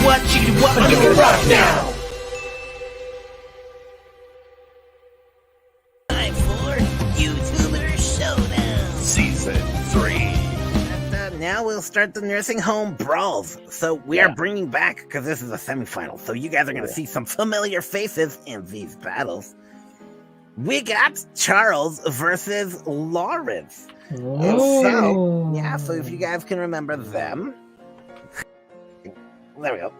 what, I'm gonna rock now! Time for YouTuber Showdown Season 3. And now we'll start the nursing home brawls. So we are bringing back, because this is a semifinal, so you guys are going to see some familiar faces in these battles. We got Charles versus Lawrence. So if you guys can remember them. There we go.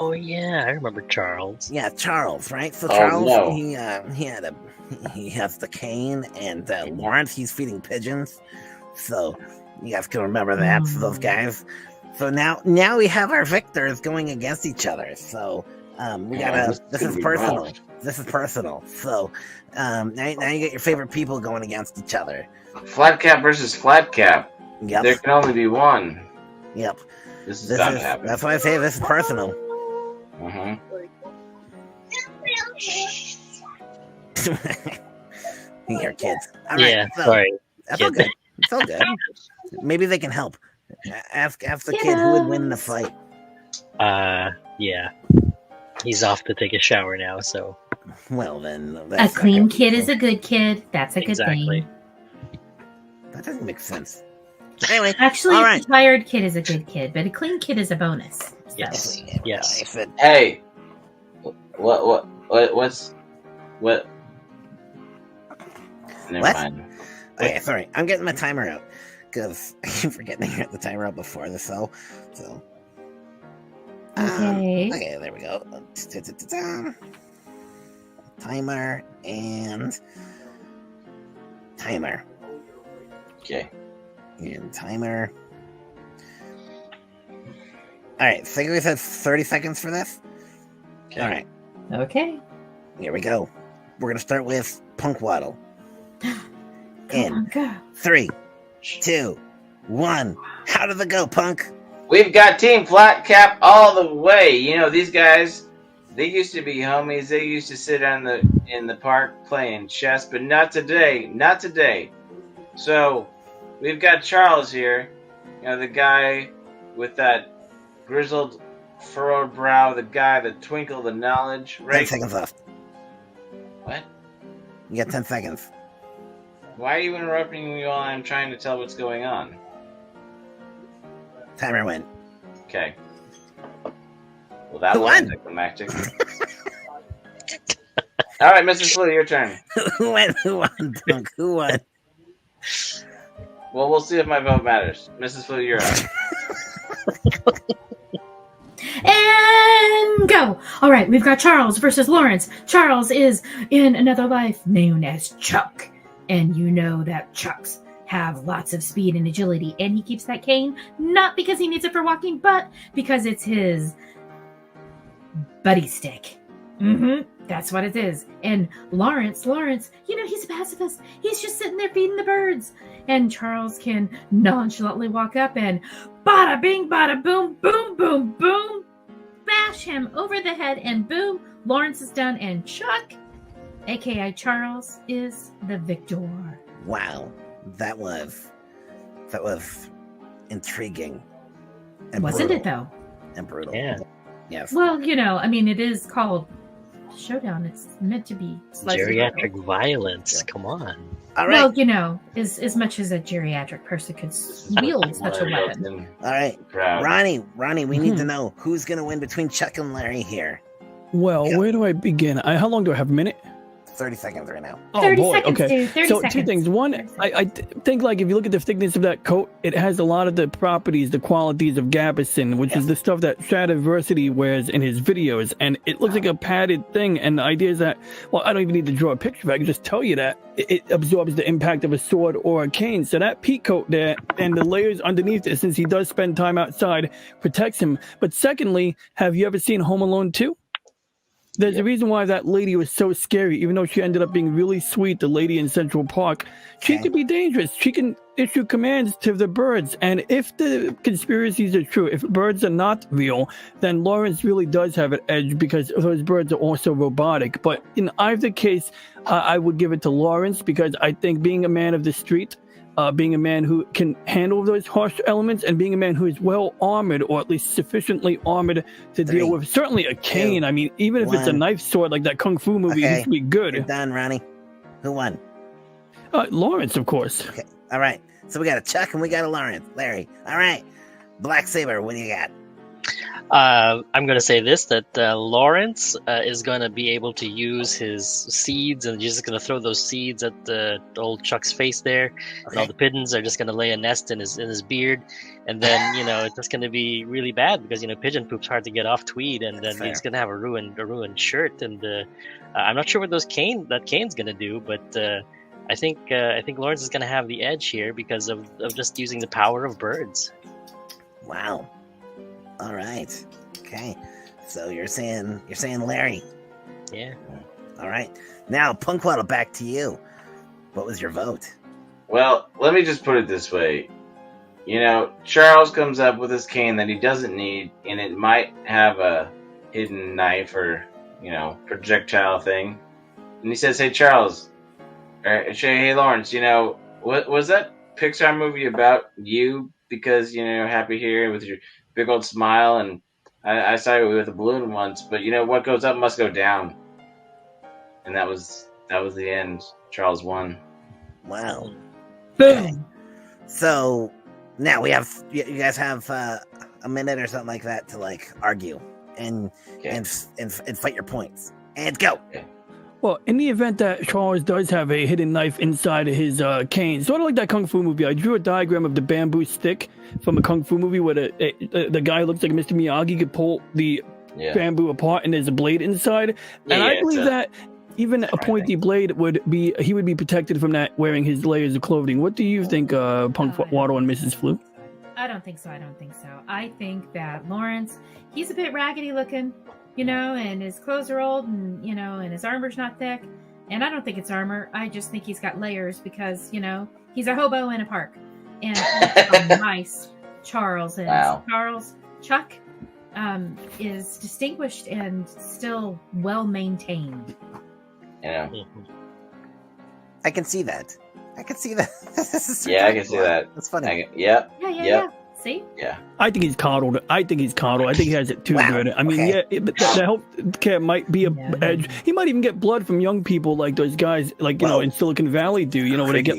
Oh yeah, I remember Charles. Yeah, Charles, right? So Charles, no. he has the cane, and Lawrence, he's feeding pigeons. So you guys can remember that, those guys. So now we have our victors going against each other. So we gotta. This is personal. Rough. This is personal. So now you get your favorite people going against each other. Flat cap versus flat cap. Yep. There can only be one. Yep. This is not happening. That's why I say this is personal. Here, kids. All right, Yeah, so, sorry. That's all good. It's all good. Maybe they can help. Ask the kid who would win the fight. Yeah. He's off to take a shower now, so. Well, then. A clean kid is a good kid. That's a good thing. That doesn't make sense. Anyway, Actually, all a right. tired kid is a good kid, but a clean kid is a bonus. So. Yes. Yes. Hey, what? Never What? mind. Okay, sorry. I'm getting my timer out because I keep forgetting to get the timer out before the cell. So. Okay. Okay, there we go. Timer and timer. Okay. And timer. Alright, so we said 30 seconds for this? Okay. Alright, Okay. here we go. We're gonna start with Punk Waddle. Come In on, go. 3, 2, 1. How did it go, Punk? We've got Team Flat Cap all the way. You know, these guys, they used to be homies. They used to sit in the park playing chess, but not today. Not today. So, we've got Charles here. You know, the guy with that grizzled, furrowed brow, the guy, the twinkle, the knowledge, 10 right? seconds left. What? You got 10 seconds. Why are you interrupting me while I'm trying to tell what's going on? Timer went. Okay. Well, that Who was won? anticlimactic. All right, Mrs. Flew, your turn. Who won? Who won, Punk? Who won? Well, we'll see if my vote matters. Mrs. Flew, you're up. And go! All right, we've got Charles versus Lawrence. Charles is in another life known as Chuck. And you know that Chucks have lots of speed and agility. And he keeps that cane, not because he needs it for walking, but because it's his buddy stick. That's what it is. And Lawrence, you know, he's a pacifist. He's just sitting there feeding the birds. And Charles can nonchalantly walk up and bada bing, bada boom, boom, boom, boom, bash him over the head, and boom, Lawrence is done, and Chuck, aka Charles, is the victor. Wow. That was intriguing. And Wasn't brutal. it though? And brutal. Yeah. Yes. Well, you know, I mean, it is called Showdown. It's meant to be slightly Geriatric brutal. violence. Come on. All right. Well, you know, as much as a geriatric person could wield such a weapon. All right. Proud. Ronnie, we need to know who's going to win between Chuck and Larry here. Well, Yeah. where do I begin? How long do I have? A minute? 30 seconds right now. Oh 30 boy. seconds, Okay. dude. 30 So seconds. two things. One, I think like if you look at the thickness of that coat, it has a lot of the properties, the qualities of Gabison, which is the stuff that Stradiversity wears in his videos, and it looks like a padded thing. And the idea is that, well, I don't even need to draw a picture. I can just tell you that it absorbs the impact of a sword or a cane. So that peak coat there and the layers underneath it, since he does spend time outside, protects him. But secondly, have you ever seen Home Alone 2? There's a reason why that lady was so scary, even though she ended up being really sweet, the lady in Central Park. She can be dangerous. She can issue commands to the birds. And if the conspiracies are true, if birds are not real, then Lawrence really does have an edge because those birds are also robotic. But in either case, I would give it to Lawrence because I think being a man of the street, being a man who can handle those harsh elements, and being a man who is well armored, or at least sufficiently armored to deal with certainly a cane. I mean, even if it's a 1. knife sword like that kung fu movie, it should be You're good. done, Ronnie. Who won? Lawrence, of course. Okay. All right. So we got a Chuck and we got a Lawrence. Larry. All right. Black Saber, what do you got? I'm going to say this, that Lawrence is going to be able to use his seeds, and he's just going to throw those seeds at the old Chuck's face there, and all the pigeons are just going to lay a nest in his beard, and then, it's just going to be really bad because, pigeon poop's hard to get off Tweed, and then he's going to have a ruined shirt, and I'm not sure what that cane's going to do, but I think Lawrence is going to have the edge here because of just using the power of birds. Wow. All right. Okay. So you're saying Larry. Yeah. All right. Now, Punkwaddle, back to you. What was your vote? Well, let me just put it this way. Charles comes up with his cane that he doesn't need, and it might have a hidden knife or, projectile thing. And he says, "Hey, Charles, or hey, Lawrence, what was that Pixar movie about you? Because, you're happy here with your big old smile, and I saw you with a balloon once, but what goes up must go down." And that was the end. Charles won. Wow. Boom. Okay. So now you guys have a minute or something like that to argue and fight your points. And go. Okay. Well, in the event that Charles does have a hidden knife inside of his cane, sort of like that kung fu movie, I drew a diagram of the bamboo stick from a kung fu movie where the guy looks like Mr. Miyagi could pull the bamboo apart and there's a blade inside. And I believe that even a pointy blade would be protected from that wearing his layers of clothing. What do you think, Punkwaddle and Mrs. Flu? I don't think so. I think that Lawrence, he's a bit raggedy looking, and his clothes are old, and and his armor's not thick. And I don't think it's armor. I just think he's got layers because he's a hobo in a park. And how nice Charles is. Wow. Chuck is distinguished and still well maintained. I can see that. This is I can see that. That's funny. Yeah. See? Yeah. I think he's coddled. I think he has it too good. I mean, the healthcare might be a edge. He might even get blood from young people like those guys, in Silicon Valley do. Where they get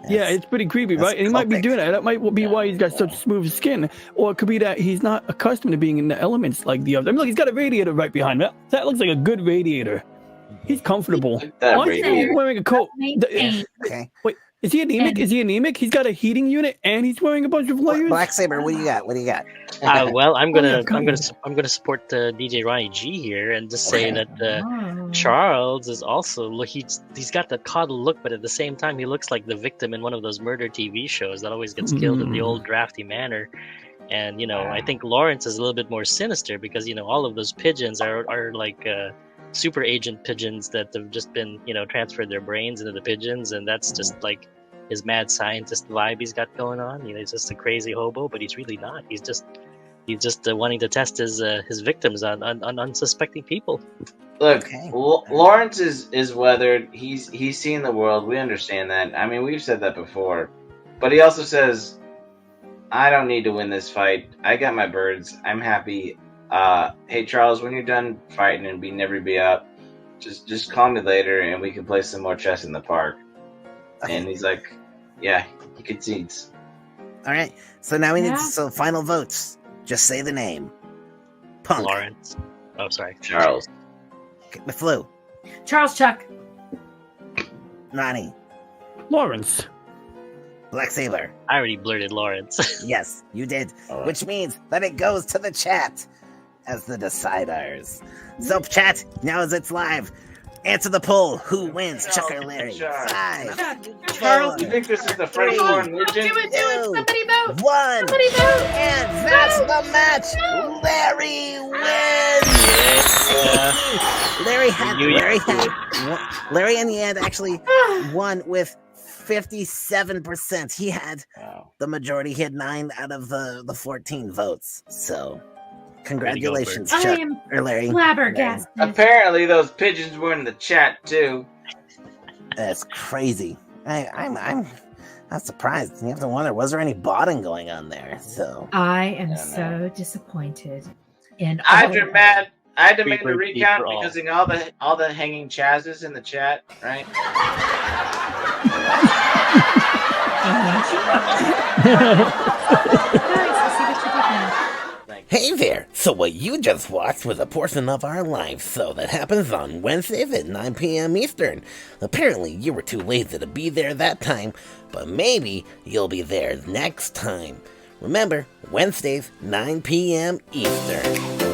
it's pretty creepy, right? And he might be doing that. That might be why he's got such smooth skin, or it could be that he's not accustomed to being in the elements like the other. I mean, look, he's got a radiator right behind him. That looks like a good radiator. He's comfortable. Why is he wearing a coat? Okay. Wait, is he anemic? He's got a heating unit and he's wearing a bunch of layers. Black Saber, what do you got? Well, I'm gonna support DJ Ronnie G here and just say that Charles is also he's got that coddle look, but at the same time he looks like the victim in one of those murder TV shows that always gets killed in the old drafty manner. And I think Lawrence is a little bit more sinister because all of those pigeons are like super agent pigeons that have just been transferred their brains into the pigeons, and that's just like his mad scientist vibe he's got going on. He's just a crazy hobo, but he's really not. He's just wanting to test his victims on unsuspecting people. Look, Lawrence is weathered. He's seen the world. We understand that. I mean, we've said that before. But he also says, "I don't need to win this fight. I got my birds. I'm happy. Hey Charles, when you're done fighting and beating everybody up, just call me later and we can play some more chess in the park." And he's like, "Yeah, he concedes." All right. So now we need final votes. Just say the name. Punk. Lawrence. Oh, sorry. Charles. Okay, the Flu. Charles Chuck. Ronnie. Lawrence. Black Saber. I already blurted Lawrence. Yes, you did. All right. Which means that it goes to the chat as the deciders. So chat, now as it's live, answer the poll. Who wins, Chuck or Larry? Chuck. 5, Charles. You think this is the first one? Do it. Somebody vote. 1. Somebody vote. And that's the match. Larry wins. Larry in the end actually won with 57%. He had the majority. He had 9 out of the 14 votes. So, congratulations, I Chuck am or Larry. flabbergasted. Apparently, those pigeons were in the chat too. That's crazy. I'm surprised. You have to wonder, was there any botting going on there? So I am don't so disappointed in I all of demand a Free recount for all. because of all the hanging chazzes in the chat, right? Nice, I see what you did now. Thank you. hey there! So what you just watched was a portion of our live show that happens on Wednesdays at 9 p.m. Eastern. Apparently you were too lazy to be there that time, but maybe you'll be there next time. Remember, Wednesdays, 9 p.m. Eastern.